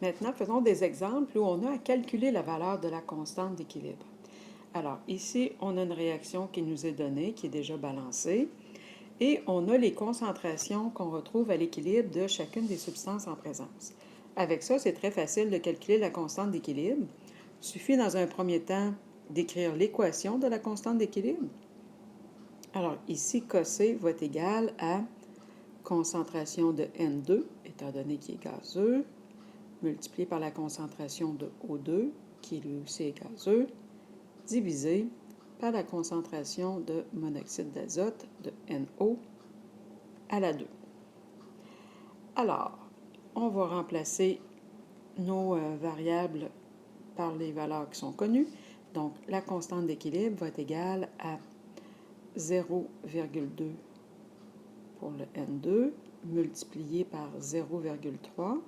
Maintenant, faisons des exemples où on a à calculer la valeur de la constante d'équilibre. Alors, ici, on a une réaction qui nous est donnée, qui est déjà balancée, et on a les concentrations qu'on retrouve à l'équilibre de chacune des substances en présence. Avec ça, c'est très facile de calculer la constante d'équilibre. Il suffit dans un premier temps d'écrire l'équation de la constante d'équilibre. Alors, ici, COC va être égal à concentration de N2, étant donné qu'il est gazeux, multiplié par la concentration de O2, qui lui aussi est gazeux, divisé par la concentration de monoxyde d'azote, de NO, à la 2. Alors, on va remplacer nos variables par les valeurs qui sont connues. Donc, la constante d'équilibre va être égale à 0,2 pour le N2, multiplié par 0,3,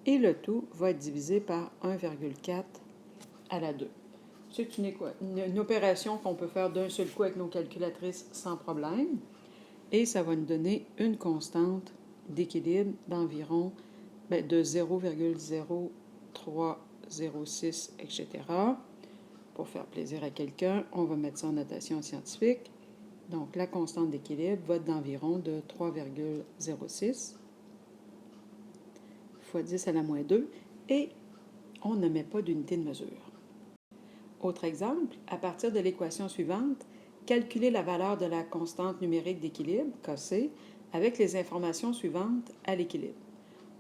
et le tout va être divisé par 1,4 à la 2. C'est une opération qu'on peut faire d'un seul coup avec nos calculatrices sans problème, et ça va nous donner une constante d'équilibre d'environ de 0,0306, etc. Pour faire plaisir à quelqu'un, on va mettre ça en notation scientifique. Donc, la constante d'équilibre va être d'environ de 3,06 fois 10 à la moins 2, et on ne met pas d'unité de mesure. Autre exemple, à partir de l'équation suivante, calculer la valeur de la constante numérique d'équilibre, KC, avec les informations suivantes à l'équilibre.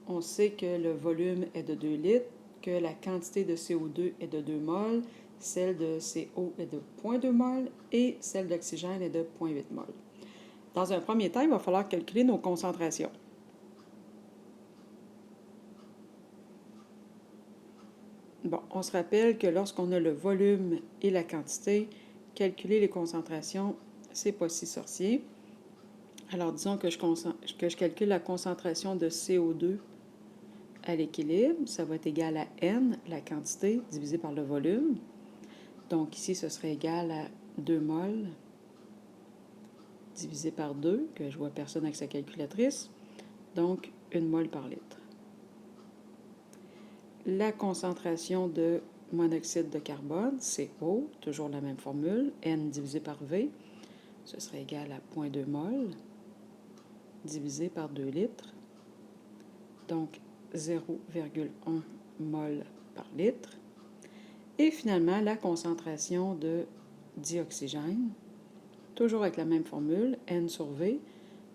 On sait que le volume est de 2 litres, que la quantité de CO2 est de 2 mols, celle de CO est de 0,2 mol et celle d'oxygène est de 0,8 mol. Dans un premier temps, il va falloir calculer nos concentrations. Bon, on se rappelle que lorsqu'on a le volume et la quantité, calculer les concentrations, c'est pas si sorcier. Alors, disons que je calcule la concentration de CO2 à l'équilibre. Ça va être égal à N, la quantité, divisé par le volume. Donc, ici, ce serait égal à 2 mols divisé par 2, que je vois personne avec sa calculatrice. Donc, 1 mol par litre. La concentration de monoxyde de carbone, CO, toujours la même formule, N divisé par V, ce serait égal à 0,2 mol divisé par 2 litres, donc 0,1 mol par litre. Et finalement, la concentration de dioxygène, toujours avec la même formule, N sur V,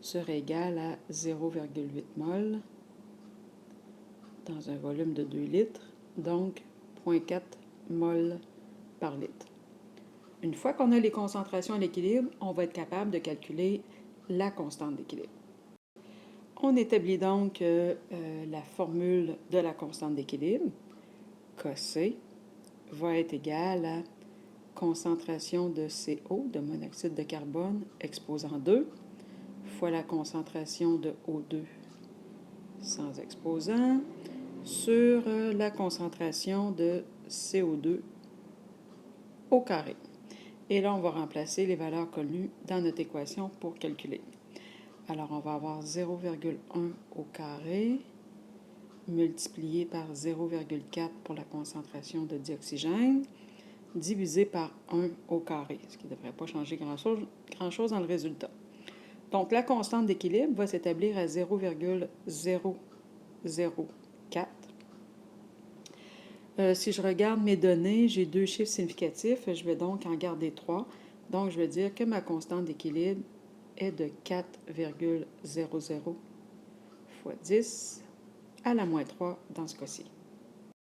serait égal à 0,8 mol dans un volume de 2 litres, donc 0,4 mol par litre. Une fois qu'on a les concentrations à l'équilibre, on va être capable de calculer la constante d'équilibre. On établit donc la formule de la constante d'équilibre. KC va être égale à concentration de CO, de monoxyde de carbone, exposant 2, fois la concentration de O2 sans exposant, sur la concentration de CO2 au carré. Et là, on va remplacer les valeurs connues dans notre équation pour calculer. Alors, on va avoir 0,1 au carré multiplié par 0,4 pour la concentration de dioxygène, divisé par 1 au carré, ce qui ne devrait pas changer grand-chose dans le résultat. Donc, la constante d'équilibre va s'établir à 0,004. Si je regarde mes données, j'ai 2 chiffres significatifs. Je vais donc en garder 3. Donc, je vais dire que ma constante d'équilibre est de 4,00 fois 10 à la moins 3 dans ce cas-ci.